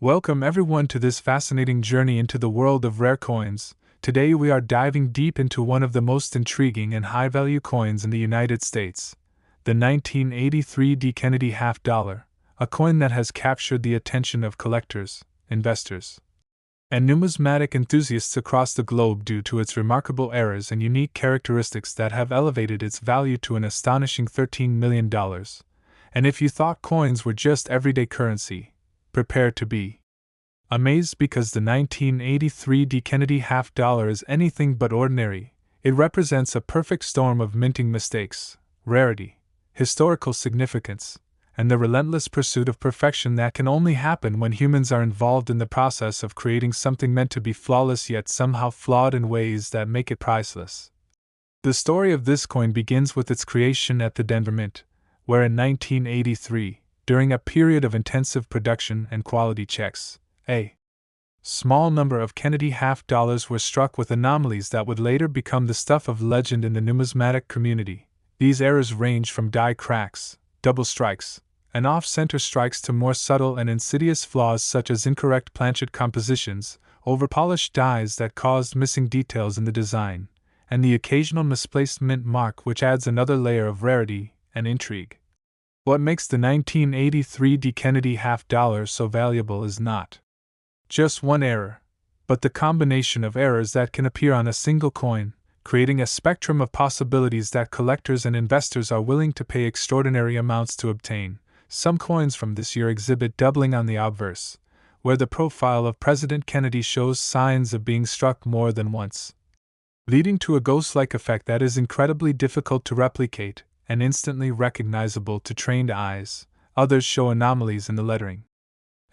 Welcome everyone to this fascinating journey into the world of rare coins. Today we are diving deep into one of the most intriguing and high-value coins in the United States, the 1983 D. Kennedy half dollar, a coin that has captured the attention of collectors, investors, and numismatic enthusiasts across the globe due to its remarkable errors and unique characteristics that have elevated its value to an astonishing $13 million. And if you thought coins were just everyday currency, prepare to be amazed, because the 1983 D. Kennedy half dollar is anything but ordinary. It represents a perfect storm of minting mistakes, rarity, historical significance, and the relentless pursuit of perfection that can only happen when humans are involved in the process of creating something meant to be flawless yet somehow flawed in ways that make it priceless. The story of this coin begins with its creation at the Denver Mint, where in 1983, during a period of intensive production and quality checks, a small number of Kennedy half dollars were struck with anomalies that would later become the stuff of legend in the numismatic community. These errors range from die cracks, double strikes, and off-center strikes to more subtle and insidious flaws such as incorrect planchet compositions, overpolished dies that caused missing details in the design, and the occasional misplaced mint mark, which adds another layer of rarity and intrigue. What makes the 1983 D. Kennedy half dollar so valuable is not just one error, but the combination of errors that can appear on a single coin, creating a spectrum of possibilities that collectors and investors are willing to pay extraordinary amounts to obtain. Some coins from this year exhibit doubling on the obverse, where the profile of President Kennedy shows signs of being struck more than once, leading to a ghost-like effect that is incredibly difficult to replicate and instantly recognizable to trained eyes. Others show anomalies in the lettering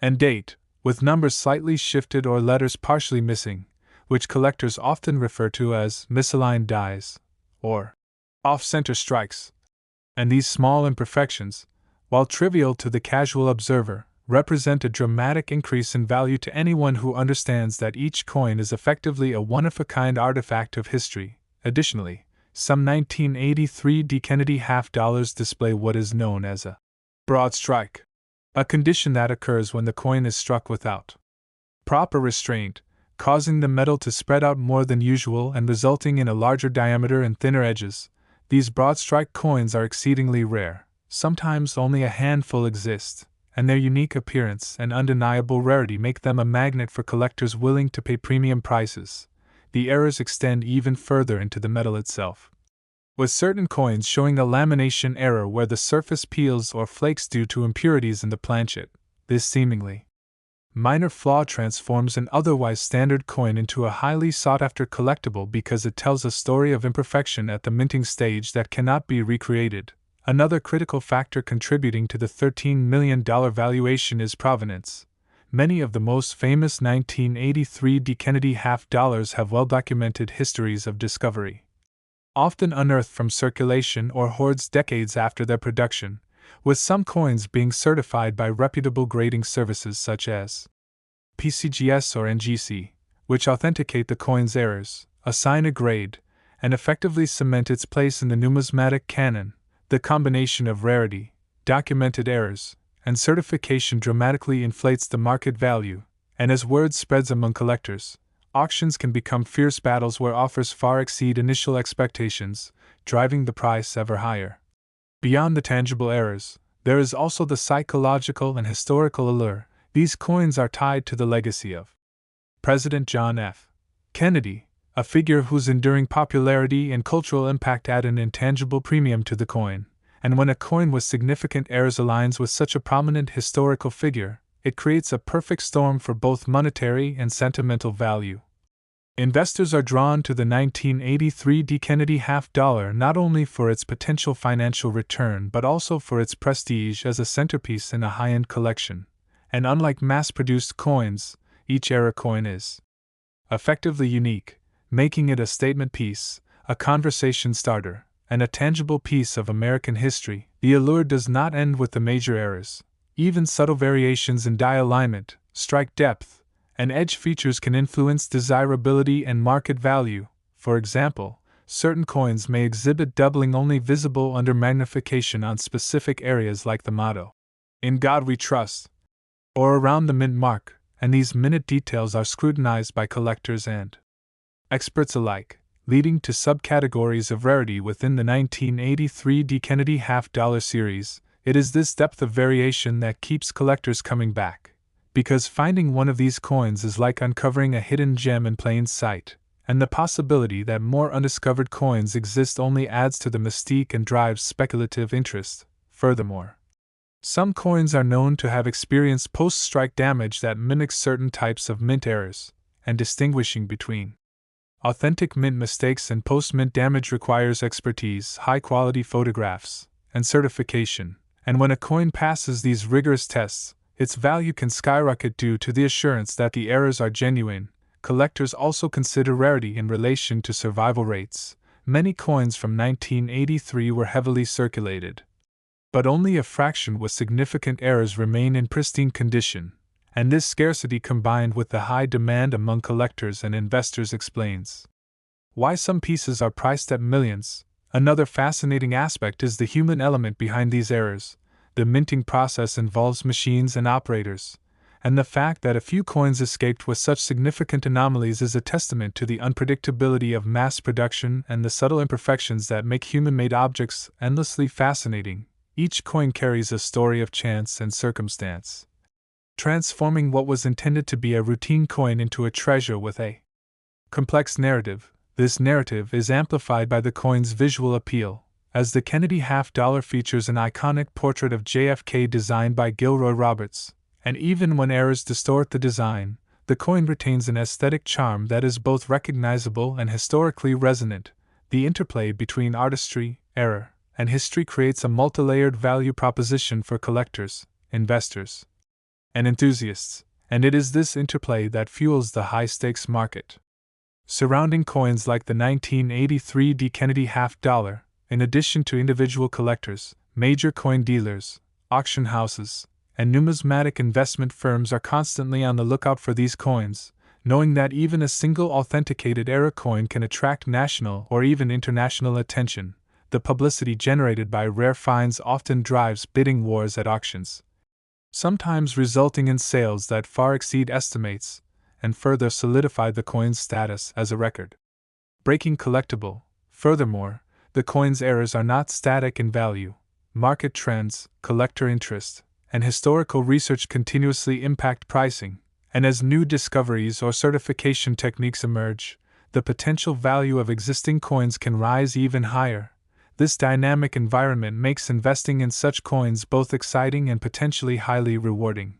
and date, with numbers slightly shifted or letters partially missing, which collectors often refer to as misaligned dies or off-center strikes. And these small imperfections, while trivial to the casual observer, represent a dramatic increase in value to anyone who understands that each coin is effectively a one-of-a-kind artifact of history. Additionally, some 1983 D. Kennedy half dollars display what is known as a broad strike, a condition that occurs when the coin is struck without proper restraint, causing the metal to spread out more than usual and resulting in a larger diameter and thinner edges. These broad strike coins are exceedingly rare. Sometimes only a handful exist, and their unique appearance and undeniable rarity make them a magnet for collectors willing to pay premium prices. The errors extend even further into the metal itself, with certain coins showing a lamination error where the surface peels or flakes due to impurities in the planchet. This seemingly minor flaw transforms an otherwise standard coin into a highly sought-after collectible because it tells a story of imperfection at the minting stage that cannot be recreated. Another critical factor contributing to the $13 million valuation is provenance. Many of the most famous 1983 D. Kennedy half dollars have well-documented histories of discovery, often unearthed from circulation or hoards decades after their production, with some coins being certified by reputable grading services such as PCGS or NGC, which authenticate the coin's errors, assign a grade, and effectively cement its place in the numismatic canon. The combination of rarity, documented errors, and certification dramatically inflates the market value, and as word spreads among collectors, auctions can become fierce battles where offers far exceed initial expectations, driving the price ever higher. Beyond the tangible errors, there is also the psychological and historical allure. These coins are tied to the legacy of President John F. Kennedy, a figure whose enduring popularity and cultural impact add an intangible premium to the coin. And when a coin with significant errors aligns with such a prominent historical figure, it creates a perfect storm for both monetary and sentimental value. Investors are drawn to the 1983 D. Kennedy half dollar not only for its potential financial return but also for its prestige as a centerpiece in a high-end collection. And unlike mass-produced coins, each era coin is effectively unique, making it a statement piece, a conversation starter, and a tangible piece of American history. The allure does not end with the major errors. Even subtle variations in die alignment, strike depth, and edge features can influence desirability and market value. For example, certain coins may exhibit doubling only visible under magnification on specific areas like the motto, "In God We Trust," or around the mint mark, and these minute details are scrutinized by collectors and experts alike, leading to subcategories of rarity within the 1983 D. Kennedy half-dollar series. It is this depth of variation that keeps collectors coming back, because finding one of these coins is like uncovering a hidden gem in plain sight, and the possibility that more undiscovered coins exist only adds to the mystique and drives speculative interest. Furthermore, some coins are known to have experienced post-strike damage that mimics certain types of mint errors, and distinguishing between authentic mint mistakes and post-mint damage requires expertise, high-quality photographs, and certification, and when a coin passes these rigorous tests, its value can skyrocket due to the assurance that the errors are genuine. Collectors also consider rarity in relation to survival rates. Many coins from 1983 were heavily circulated, but only a fraction with significant errors remain in pristine condition, and this scarcity combined with the high demand among collectors and investors explains why some pieces are priced at millions. Another fascinating aspect is the human element behind these errors. The minting process involves machines and operators, and the fact that a few coins escaped with such significant anomalies is a testament to the unpredictability of mass production and the subtle imperfections that make human-made objects endlessly fascinating. Each coin carries a story of chance and circumstance, transforming what was intended to be a routine coin into a treasure with a complex narrative. This narrative is amplified by the coin's visual appeal, as the Kennedy half-dollar features an iconic portrait of JFK designed by Gilroy Roberts, and even when errors distort the design, the coin retains an aesthetic charm that is both recognizable and historically resonant. The interplay between artistry, error, and history creates a multi-layered value proposition for collectors, investors, and enthusiasts, and it is this interplay that fuels the high-stakes market surrounding coins like the 1983 D. Kennedy half-dollar. In addition to individual collectors, major coin dealers, auction houses, and numismatic investment firms are constantly on the lookout for these coins, knowing that even a single authenticated error coin can attract national or even international attention. The publicity generated by rare finds often drives bidding wars at auctions, sometimes resulting in sales that far exceed estimates and further solidify the coin's status as a record-breaking collectible. Furthermore, the coin's errors are not static in value. Market trends, collector interest, and historical research continuously impact pricing, and as new discoveries or certification techniques emerge, the potential value of existing coins can rise even higher. This dynamic environment makes investing in such coins both exciting and potentially highly rewarding.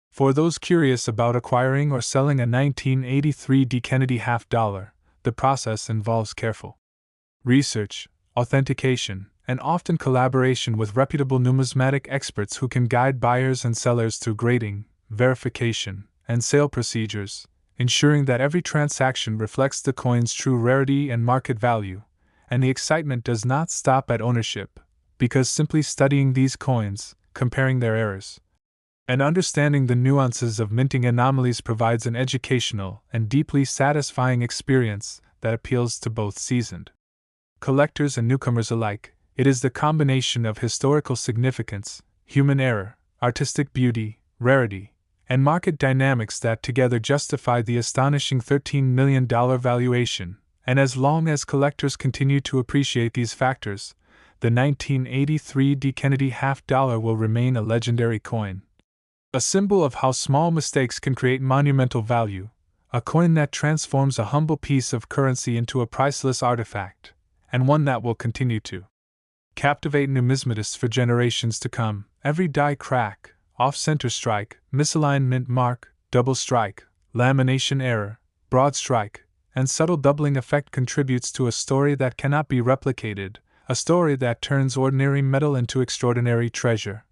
For those curious about acquiring or selling a 1983 D. Kennedy half-dollar, the process involves careful research, authentication, and often collaboration with reputable numismatic experts who can guide buyers and sellers through grading, verification, and sale procedures, ensuring that every transaction reflects the coin's true rarity and market value. And the excitement does not stop at ownership, because simply studying these coins, comparing their errors, and understanding the nuances of minting anomalies provides an educational and deeply satisfying experience that appeals to both seasoned collectors and newcomers alike. It is the combination of historical significance, human error, artistic beauty, rarity, and market dynamics that together justify the astonishing $13 million valuation, and as long as collectors continue to appreciate these factors, the 1983 D. Kennedy half-dollar will remain a legendary coin. A symbol of how small mistakes can create monumental value, a coin that transforms a humble piece of currency into a priceless artifact, and one that will continue to captivate numismatists for generations to come. Every die crack, off-center strike, misaligned mint mark, double strike, lamination error, broad strike, and subtle doubling effect contributes to a story that cannot be replicated, a story that turns ordinary metal into extraordinary treasure.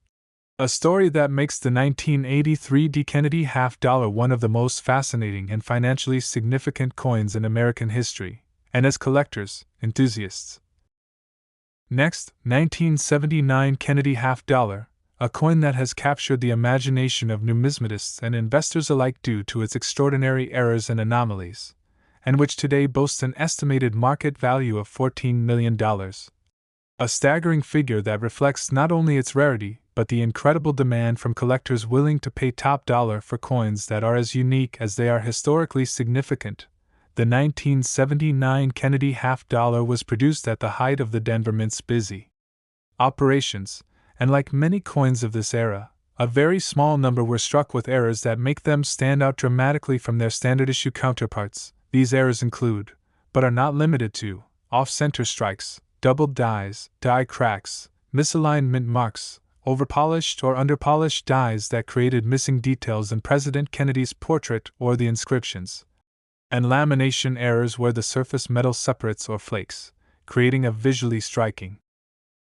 A story that makes the 1983 D. Kennedy half-dollar one of the most fascinating and financially significant coins in American history, and as collectors, enthusiasts. Next, 1979 Kennedy half-dollar, a coin that has captured the imagination of numismatists and investors alike due to its extraordinary errors and anomalies, and which today boasts an estimated market value of $14 million. A staggering figure that reflects not only its rarity, but the incredible demand from collectors willing to pay top dollar for coins that are as unique as they are historically significant. The 1979 Kennedy half-dollar was produced at the height of the Denver Mint's busy operations, and like many coins of this era, a very small number were struck with errors that make them stand out dramatically from their standard issue counterparts. These errors include, but are not limited to, off-center strikes, doubled dies, die cracks, misaligned mint marks, overpolished or underpolished dies that created missing details in President Kennedy's portrait or the inscriptions, and lamination errors where the surface metal separates or flakes, creating a visually striking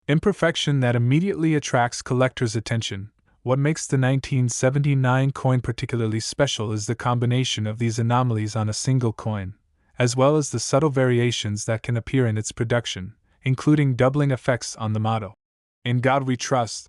imperfection that immediately attracts collectors' attention. What makes the 1979 coin particularly special is the combination of these anomalies on a single coin, as well as the subtle variations that can appear in its production, including doubling effects on the motto, "In God We Trust,"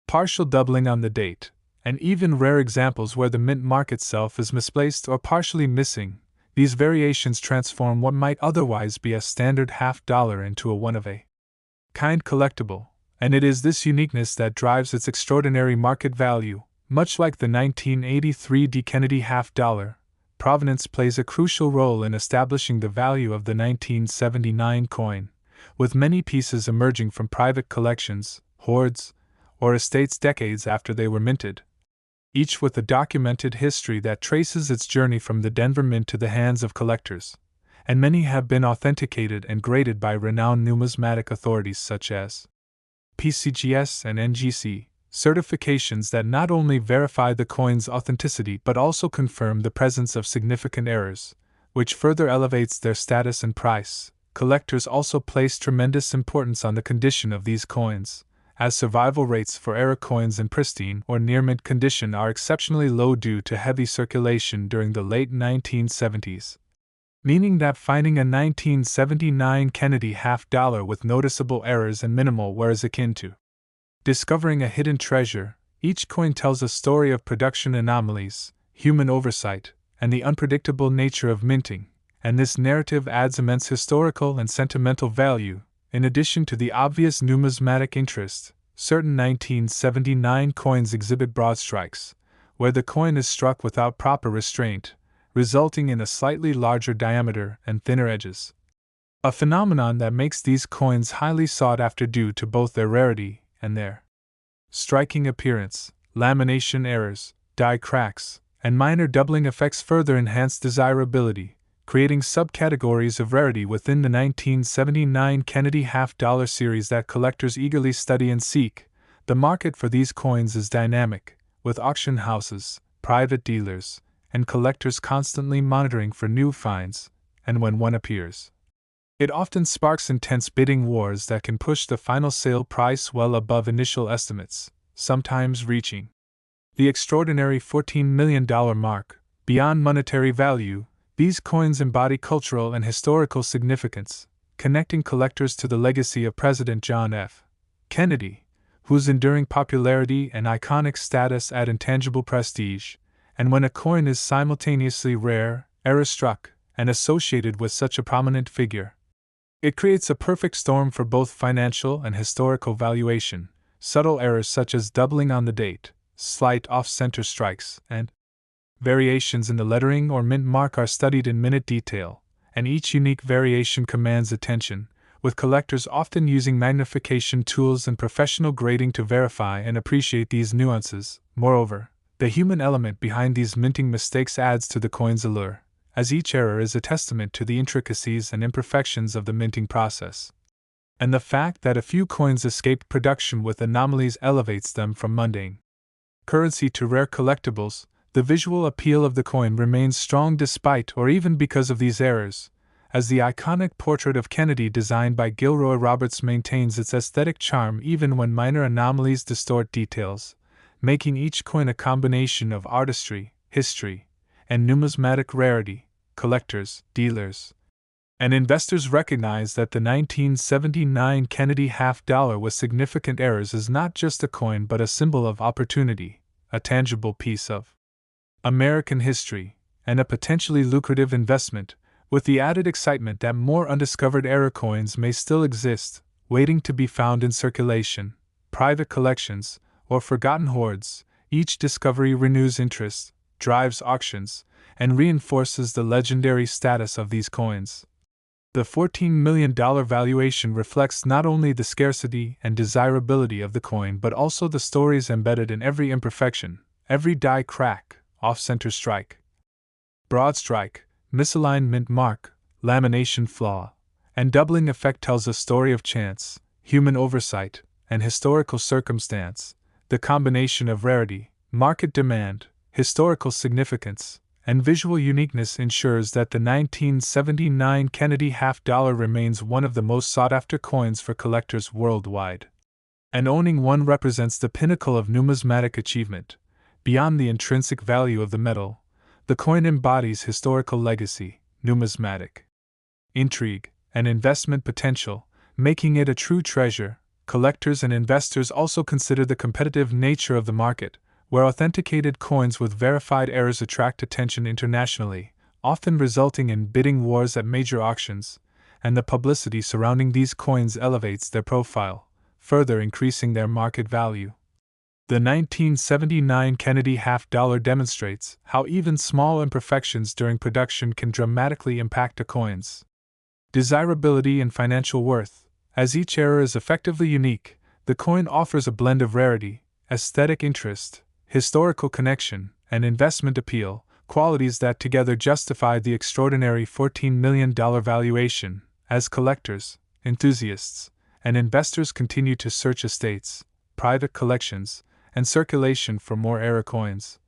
partial doubling on the date, and even rare examples where the mint mark itself is misplaced or partially missing. These variations transform what might otherwise be a standard half-dollar into a one-of-a-kind collectible, and it is this uniqueness that drives its extraordinary market value. Much like the 1983 Kennedy half-dollar, provenance plays a crucial role in establishing the value of the 1979 coin, with many pieces emerging from private collections, hoards, or estates decades after they were minted, each with a documented history that traces its journey from the Denver Mint to the hands of collectors, and many have been authenticated and graded by renowned numismatic authorities such as PCGS and NGC, certifications that not only verify the coin's authenticity but also confirm the presence of significant errors, which further elevates their status and price. Collectors also place tremendous importance on the condition of these coins, as survival rates for error coins in pristine or near-mint condition are exceptionally low due to heavy circulation during the late 1970s. Meaning that finding a 1979 Kennedy half-dollar with noticeable errors and minimal wear is akin to discovering a hidden treasure. Each coin tells a story of production anomalies, human oversight, and the unpredictable nature of minting, and this narrative adds immense historical and sentimental value. In addition to the obvious numismatic interest, certain 1979 coins exhibit broad strikes, where the coin is struck without proper restraint, resulting in a slightly larger diameter and thinner edges. A phenomenon that makes these coins highly sought after due to both their rarity and their striking appearance. Lamination errors, die cracks, and minor doubling effects further enhance desirability, creating subcategories of rarity within the 1979 Kennedy half-dollar series that collectors eagerly study and seek. The market for these coins is dynamic, with auction houses, private dealers, and collectors constantly monitoring for new finds, and when one appears, it often sparks intense bidding wars that can push the final sale price well above initial estimates, sometimes reaching the extraordinary $14 million mark. Beyond monetary value, these coins embody cultural and historical significance, connecting collectors to the legacy of President John F. Kennedy, whose enduring popularity and iconic status add intangible prestige. And when a coin is simultaneously rare, error-struck, and associated with such a prominent figure, it creates a perfect storm for both financial and historical valuation. Subtle errors such as doubling on the date, slight off-center strikes, and variations in the lettering or mint mark are studied in minute detail, and each unique variation commands attention, with collectors often using magnification tools and professional grading to verify and appreciate these nuances. Moreover, the human element behind these minting mistakes adds to the coin's allure, as each error is a testament to the intricacies and imperfections of the minting process. And the fact that a few coins escaped production with anomalies elevates them from mundane currency to rare collectibles. The visual appeal of the coin remains strong despite or even because of these errors, as the iconic portrait of Kennedy designed by Gilroy Roberts maintains its aesthetic charm even when minor anomalies distort details, making each coin a combination of artistry, history, and numismatic rarity. Collectors, dealers, and investors recognize that the 1979 Kennedy half-dollar with significant errors is not just a coin but a symbol of opportunity, a tangible piece of American history, and a potentially lucrative investment, with the added excitement that more undiscovered error coins may still exist, waiting to be found in circulation, private collections, or forgotten hoards, each discovery renews interest, drives auctions, and reinforces the legendary status of these coins. The $14 million valuation reflects not only the scarcity and desirability of the coin but also the stories embedded in every imperfection, every die crack, off-center strike, broad strike, misaligned mint mark, lamination flaw, and doubling effect tells a story of chance, human oversight, and historical circumstance. The combination of rarity, market demand, historical significance, and visual uniqueness ensures that the 1979 Kennedy half-dollar remains one of the most sought-after coins for collectors worldwide. And owning one represents the pinnacle of numismatic achievement. Beyond the intrinsic value of the metal, the coin embodies historical legacy, numismatic intrigue, and investment potential, making it a true treasure. Collectors and investors also consider the competitive nature of the market, where authenticated coins with verified errors attract attention internationally, often resulting in bidding wars at major auctions, and the publicity surrounding these coins elevates their profile, further increasing their market value. The 1979 Kennedy half-dollar demonstrates how even small imperfections during production can dramatically impact a coin's desirability and financial worth. As each error is effectively unique, the coin offers a blend of rarity, aesthetic interest, historical connection, and investment appeal, qualities that together justify the extraordinary $14 million valuation. As collectors, enthusiasts, and investors continue to search estates, private collections, and circulation for more error coins,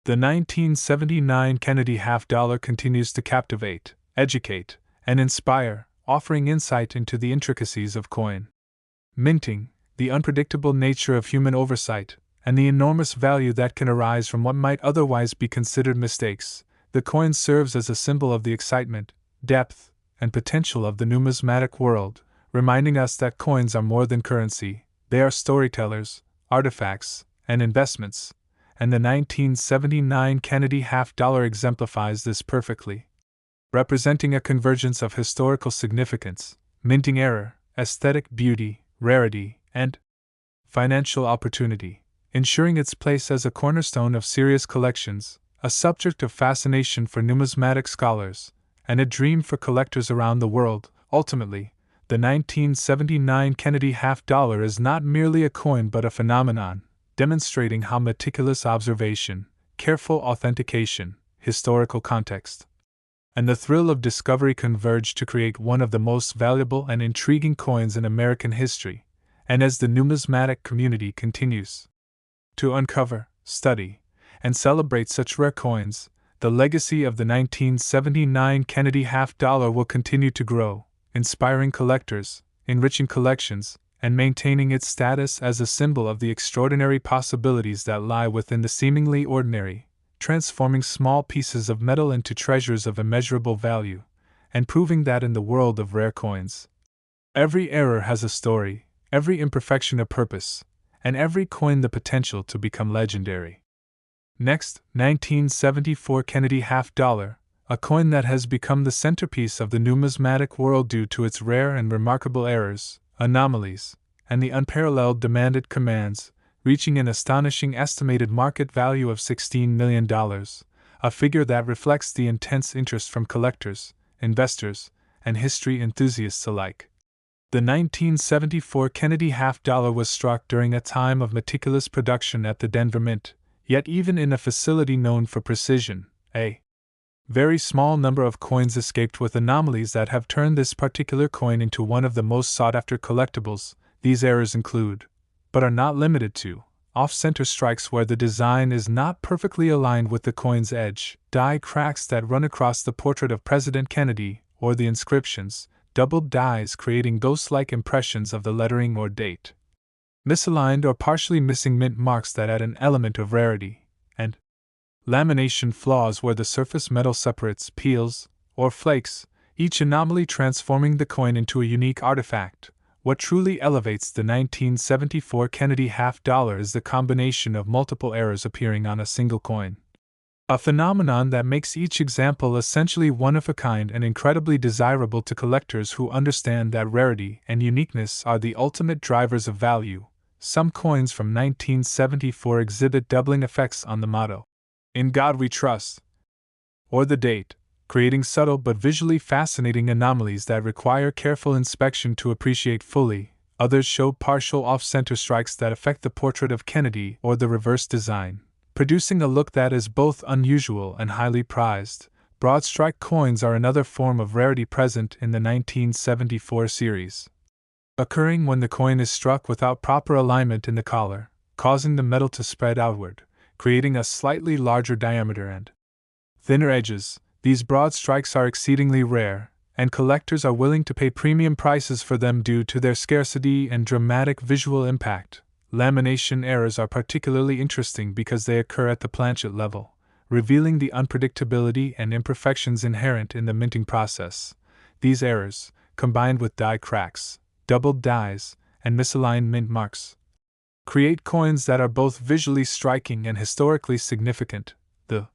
the 1979 Kennedy half-dollar continues to captivate, educate, and inspire, offering insight into the intricacies of coin minting, the unpredictable nature of human oversight, and the enormous value that can arise from what might otherwise be considered mistakes. The coin serves as a symbol of the excitement, depth, and potential of the numismatic world, reminding us that coins are more than currency, they are storytellers, artifacts, and investments, and the 1979 Kennedy half-dollar exemplifies this perfectly. Representing a convergence of historical significance, minting error, aesthetic beauty, rarity, and financial opportunity, ensuring its place as a cornerstone of serious collections, a subject of fascination for numismatic scholars, and a dream for collectors around the world. Ultimately, the 1979 Kennedy half-dollar is not merely a coin but a phenomenon, demonstrating how meticulous observation, careful authentication, historical context, and the thrill of discovery converge to create one of the most valuable and intriguing coins in American history. And as the numismatic community continues to uncover, study, and celebrate such rare coins, the legacy of the 1979 Kennedy half-dollar will continue to grow, inspiring collectors, enriching collections, and maintaining its status as a symbol of the extraordinary possibilities that lie within the seemingly ordinary, transforming small pieces of metal into treasures of immeasurable value, and proving that in the world of rare coins, every error has a story, every imperfection a purpose, and every coin the potential to become legendary. Next, 1974 Kennedy half-dollar, a coin that has become the centerpiece of the numismatic world due to its rare and remarkable errors, anomalies, and the unparalleled demand it commands, reaching an astonishing estimated market value of $16 million, a figure that reflects the intense interest from collectors, investors, and history enthusiasts alike. The 1974 Kennedy half-dollar was struck during a time of meticulous production at the Denver Mint, yet even in a facility known for precision, a very small number of coins escaped with anomalies that have turned this particular coin into one of the most sought-after collectibles. These errors include, but are not limited to, off-center strikes where the design is not perfectly aligned with the coin's edge, die cracks that run across the portrait of President Kennedy, or the inscriptions, doubled dies creating ghost-like impressions of the lettering or date, misaligned or partially missing mint marks that add an element of rarity, and lamination flaws where the surface metal separates, peels, or flakes, each anomaly transforming the coin into a unique artifact. What truly elevates the 1974 Kennedy half-dollar is the combination of multiple errors appearing on a single coin, a phenomenon that makes each example essentially one of a kind and incredibly desirable to collectors who understand that rarity and uniqueness are the ultimate drivers of value. Some coins from 1974 exhibit doubling effects on the motto, "In God We Trust," or the date, creating subtle but visually fascinating anomalies that require careful inspection to appreciate fully. Others show partial off-center strikes that affect the portrait of Kennedy or the reverse design, producing a look that is both unusual and highly prized. Broad strike coins are another form of rarity present in the 1974 series, occurring when the coin is struck without proper alignment in the collar, causing the metal to spread outward, creating a slightly larger diameter and thinner edges. These broad strikes are exceedingly rare, and collectors are willing to pay premium prices for them due to their scarcity and dramatic visual impact. Lamination errors are particularly interesting because they occur at the planchet level, revealing the unpredictability and imperfections inherent in the minting process. These errors, combined with die cracks, doubled dies, and misaligned mint marks, create coins that are both visually striking and historically significant. The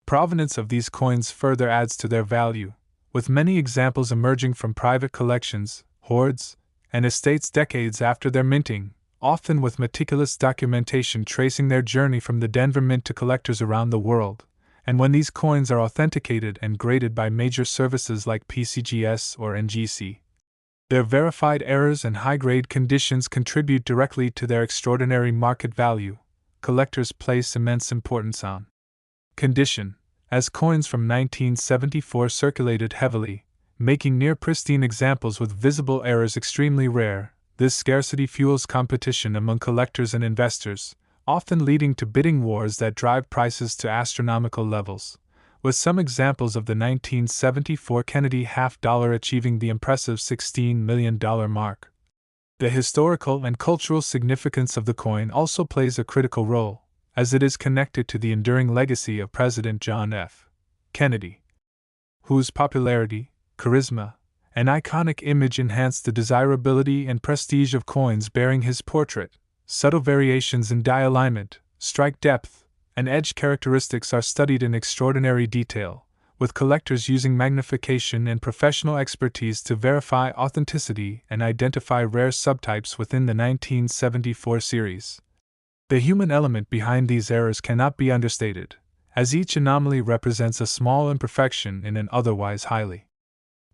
provenance of these coins further adds to their value, with many examples emerging from private collections, hoards, and estates decades after their minting, often with meticulous documentation tracing their journey from the Denver Mint to collectors around the world. And when these coins are authenticated and graded by major services like PCGS or NGC, their verified errors and high-grade conditions contribute directly to their extraordinary market value. Collectors place immense importance on condition, as coins from 1974 circulated heavily, making near-pristine examples with visible errors extremely rare. This scarcity fuels competition among collectors and investors, often leading to bidding wars that drive prices to astronomical levels, with some examples of the 1974 Kennedy half-dollar achieving the impressive $16 million mark. The historical and cultural significance of the coin also plays a critical role, as it is connected to the enduring legacy of President John F. Kennedy, whose popularity, charisma, and iconic image enhanced the desirability and prestige of coins bearing his portrait. Subtle variations in die alignment, strike depth, and edge characteristics are studied in extraordinary detail, with collectors using magnification and professional expertise to verify authenticity and identify rare subtypes within the 1974 series. The human element behind these errors cannot be understated, as each anomaly represents a small imperfection in an otherwise highly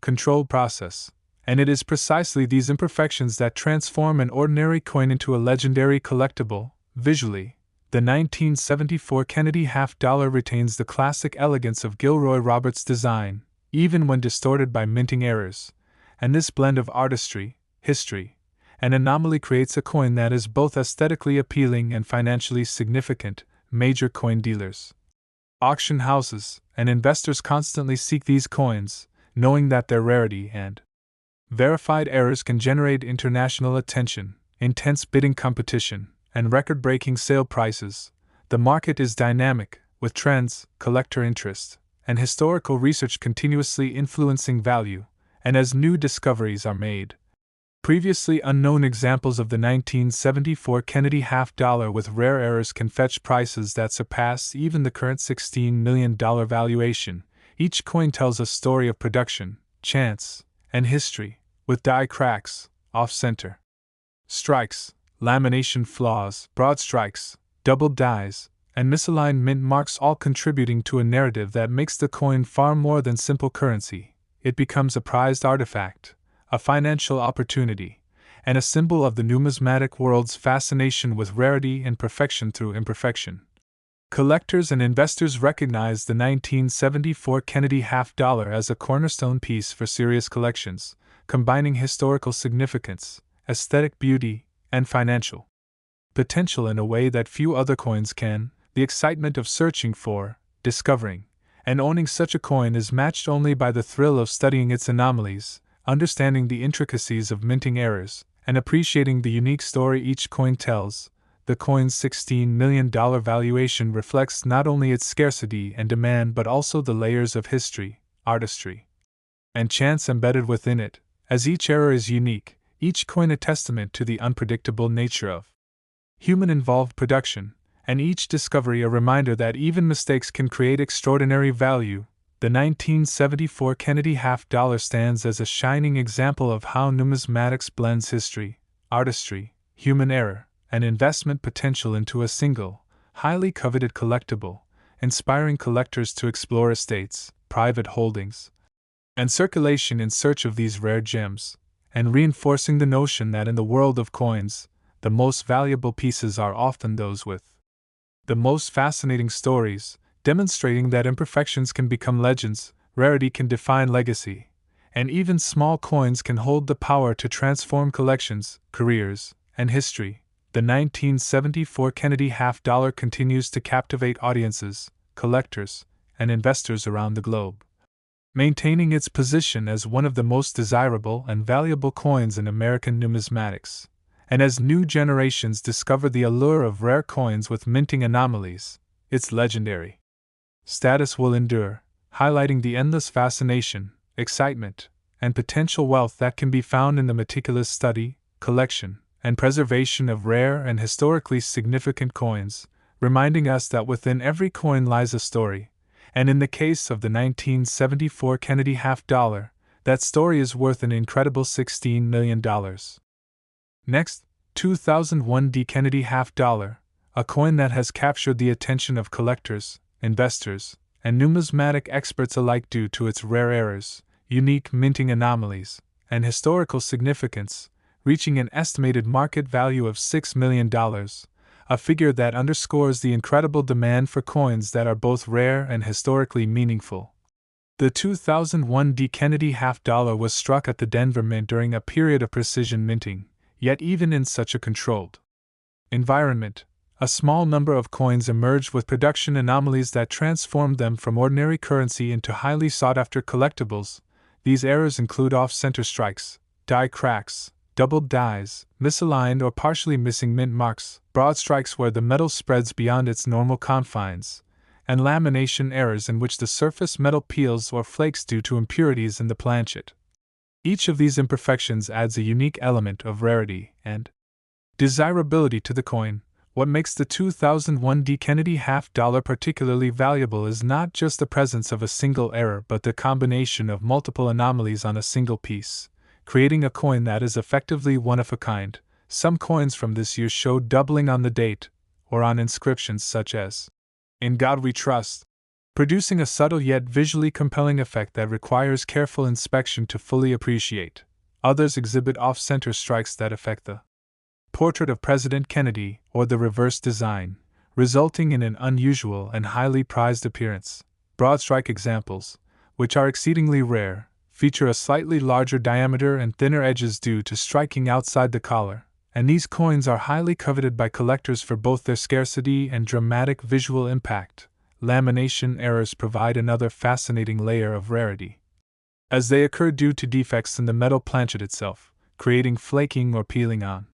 controlled process, and it is precisely these imperfections that transform an ordinary coin into a legendary collectible. Visually, the 1974 Kennedy half-dollar retains the classic elegance of Gilroy Roberts' design, even when distorted by minting errors, and this blend of artistry, history, and anomaly creates a coin that is both aesthetically appealing and financially significant. Major coin dealers, auction houses, and investors constantly seek these coins, knowing that their rarity and verified errors can generate international attention, intense bidding competition, and record-breaking sale prices. The market is dynamic, with trends, collector interest, and historical research continuously influencing value, and as new discoveries are made, previously unknown examples of the 1974 Kennedy half-dollar with rare errors can fetch prices that surpass even the current $16 million valuation. Each coin tells a story of production, chance, and history, with die cracks, off-center strikes, lamination flaws, broad strikes, doubled dies, and misaligned mint marks all contributing to a narrative that makes the coin far more than simple currency. It becomes a prized artifact, a financial opportunity, and a symbol of the numismatic world's fascination with rarity and perfection through imperfection. Collectors and investors recognize the 1974 Kennedy half-dollar as a cornerstone piece for serious collections, combining historical significance, aesthetic beauty, and financial potential in a way that few other coins can. The excitement of searching for, discovering, and owning such a coin is matched only by the thrill of studying its anomalies, understanding the intricacies of minting errors, and appreciating the unique story each coin tells. The coin's $16 million valuation reflects not only its scarcity and demand but also the layers of history, artistry, and chance embedded within it. As each error is unique, each coin a testament to the unpredictable nature of human-involved production, and each discovery a reminder that even mistakes can create extraordinary value. The 1974 Kennedy half-dollar stands as a shining example of how numismatics blends history, artistry, human error, and investment potential into a single, highly coveted collectible, inspiring collectors to explore estates, private holdings, and circulation in search of these rare gems, and reinforcing the notion that in the world of coins, the most valuable pieces are often those with the most fascinating stories, demonstrating that imperfections can become legends, rarity can define legacy, and even small coins can hold the power to transform collections, careers, and history. The 1974 Kennedy half dollar continues to captivate audiences, collectors, and investors around the globe, maintaining its position as one of the most desirable and valuable coins in American numismatics. And as new generations discover the allure of rare coins with minting anomalies, its legendary status will endure, highlighting the endless fascination, excitement, and potential wealth that can be found in the meticulous study, collection, and preservation of rare and historically significant coins, reminding us that within every coin lies a story, and in the case of the 1974 Kennedy half dollar, that story is worth an incredible $16 million. Next, 2001 D Kennedy half dollar, a coin that has captured the attention of collectors, investors, and numismatic experts alike due to its rare errors, unique minting anomalies, and historical significance, reaching an estimated market value of $6 million, a figure that underscores the incredible demand for coins that are both rare and historically meaningful. The 2001 D Kennedy half dollar was struck at the Denver Mint during a period of precision minting. Yet even in such a controlled environment, a small number of coins emerged with production anomalies that transformed them from ordinary currency into highly sought-after collectibles. These errors include off-center strikes, die cracks, doubled dies, misaligned or partially missing mint marks, broad strikes where the metal spreads beyond its normal confines, and lamination errors in which the surface metal peels or flakes due to impurities in the planchet. Each of these imperfections adds a unique element of rarity and desirability to the coin. What makes the 2001 D Kennedy half dollar particularly valuable is not just the presence of a single error but the combination of multiple anomalies on a single piece, creating a coin that is effectively one of a kind. Some coins from this year show doubling on the date, or on inscriptions such as, "In God We Trust," producing a subtle yet visually compelling effect that requires careful inspection to fully appreciate. Others exhibit off-center strikes that affect the portrait of President Kennedy or the reverse design, resulting in an unusual and highly prized appearance. Broad strike examples, which are exceedingly rare, feature a slightly larger diameter and thinner edges due to striking outside the collar, and these coins are highly coveted by collectors for both their scarcity and dramatic visual impact. Lamination errors provide another fascinating layer of rarity, as they occur due to defects in the metal planchet itself, creating flaking or peeling on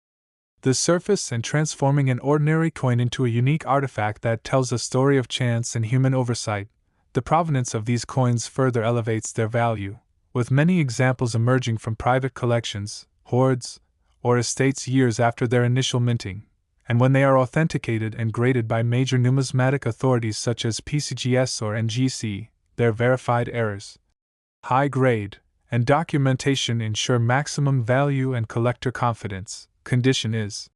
the surface and transforming an ordinary coin into a unique artifact that tells a story of chance and human oversight. The provenance of these coins further elevates their value, with many examples emerging from private collections, hoards, or estates years after their initial minting. And when they are authenticated and graded by major numismatic authorities such as PCGS or NGC, their verified errors, high grade, and documentation ensure maximum value and collector confidence. Condition is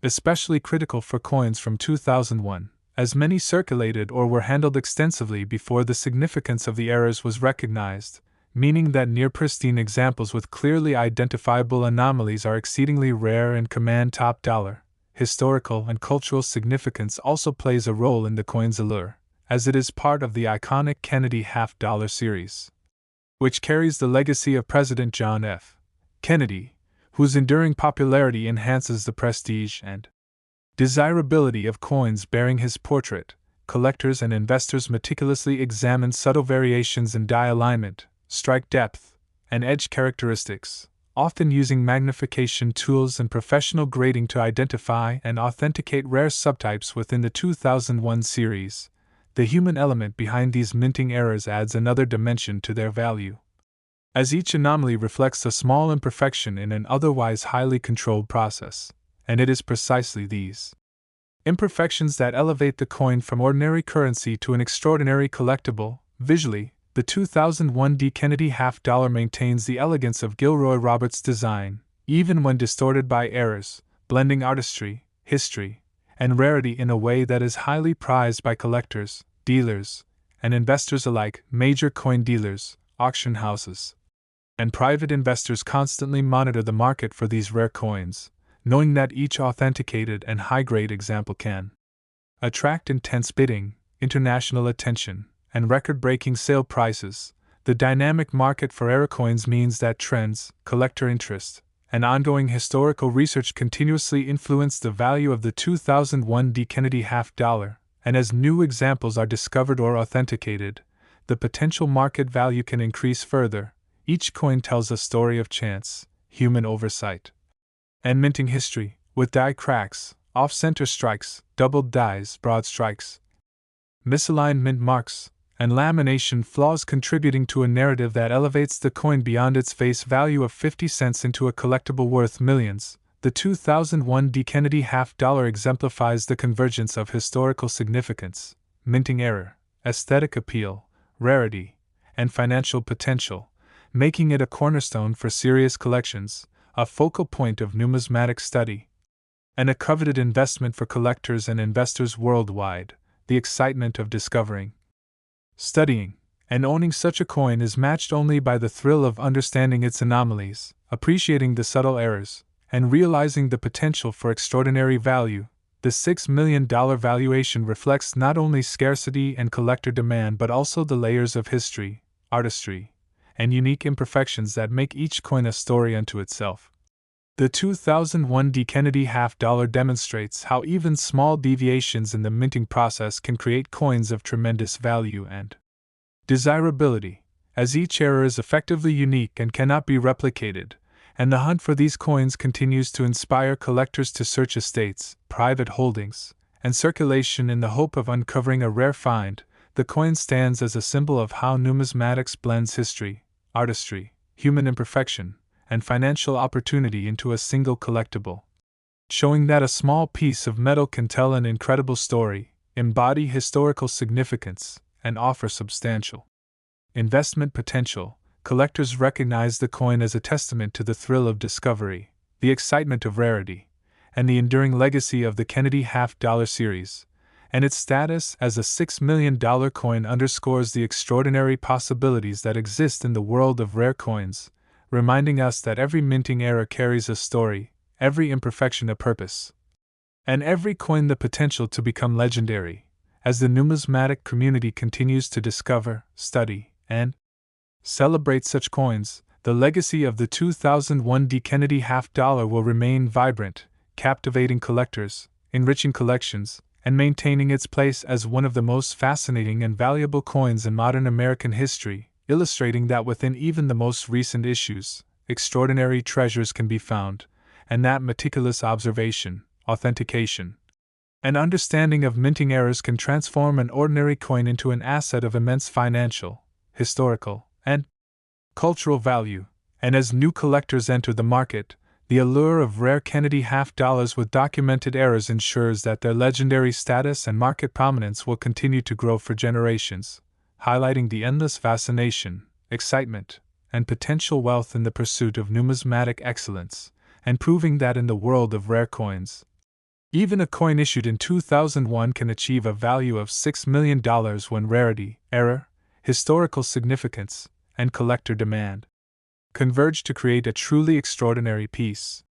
especially critical for coins from 2001, as many circulated or were handled extensively before the significance of the errors was recognized, meaning that near-pristine examples with clearly identifiable anomalies are exceedingly rare and command top dollar. Historical and cultural significance also plays a role in the coin's allure, as it is part of the iconic Kennedy half dollar series, which carries the legacy of President John F. Kennedy, whose enduring popularity enhances the prestige and desirability of coins bearing his portrait. Collectors and investors meticulously examine subtle variations in die alignment, strike depth, and edge characteristics, often using magnification tools and professional grading to identify and authenticate rare subtypes within the 2001 series. The human element behind these minting errors adds another dimension to their value, as each anomaly reflects a small imperfection in an otherwise highly controlled process, and it is precisely these imperfections that elevate the coin from ordinary currency to an extraordinary collectible. Visually, the 2001 D Kennedy half dollar maintains the elegance of Gilroy Roberts' design, even when distorted by errors, blending artistry, history, and rarity in a way that is highly prized by collectors, dealers, and investors alike. Major coin dealers, auction houses, and private investors constantly monitor the market for these rare coins, knowing that each authenticated and high-grade example can attract intense bidding, international attention, and record-breaking sale prices. The dynamic market for rare coins means that trends, collector interest, and ongoing historical research continuously influence the value of the 2001 D. Kennedy half dollar, and as new examples are discovered or authenticated, the potential market value can increase further. Each coin tells a story of chance, human oversight, and minting history, with die cracks, off-center strikes, doubled dies, broad strikes, misaligned mint marks, and lamination flaws contributing to a narrative that elevates the coin beyond its face value of 50 cents into a collectible worth millions. The 2001 D. Kennedy half dollar exemplifies the convergence of historical significance, minting error, aesthetic appeal, rarity, and financial potential, making it a cornerstone for serious collections, a focal point of numismatic study, and a coveted investment for collectors and investors worldwide. The excitement of discovering, studying, and owning such a coin is matched only by the thrill of understanding its anomalies, appreciating the subtle errors, and realizing the potential for extraordinary value. The $6 million valuation reflects not only scarcity and collector demand but also the layers of history, artistry, and unique imperfections that make each coin a story unto itself. The 2001 D. Kennedy half dollar demonstrates how even small deviations in the minting process can create coins of tremendous value and desirability, as each error is effectively unique and cannot be replicated, and the hunt for these coins continues to inspire collectors to search estates, private holdings, and circulation in the hope of uncovering a rare find. The coin stands as a symbol of how numismatics blends history, artistry, human imperfection, and financial opportunity into a single collectible, showing that a small piece of metal can tell an incredible story, embody historical significance, and offer substantial investment potential. Collectors recognize the coin as a testament to the thrill of discovery, the excitement of rarity, and the enduring legacy of the Kennedy half dollar series, and its status as a $6 million coin underscores the extraordinary possibilities that exist in the world of rare coins, reminding us that every minting error carries a story, every imperfection a purpose, and every coin the potential to become legendary. As the numismatic community continues to discover, study, and celebrate such coins, the legacy of the 2001 D. Kennedy half dollar will remain vibrant, captivating collectors, enriching collections, and maintaining its place as one of the most fascinating and valuable coins in modern American history, illustrating that within even the most recent issues, extraordinary treasures can be found, and that meticulous observation, authentication, and understanding of minting errors can transform an ordinary coin into an asset of immense financial, historical, and cultural value. And as new collectors enter the market, the allure of rare Kennedy half dollars with documented errors ensures that their legendary status and market prominence will continue to grow for generations, highlighting the endless fascination, excitement, and potential wealth in the pursuit of numismatic excellence, and proving that in the world of rare coins, even a coin issued in 2001 can achieve a value of $6 million when rarity, error, historical significance, and collector demand converge to create a truly extraordinary piece.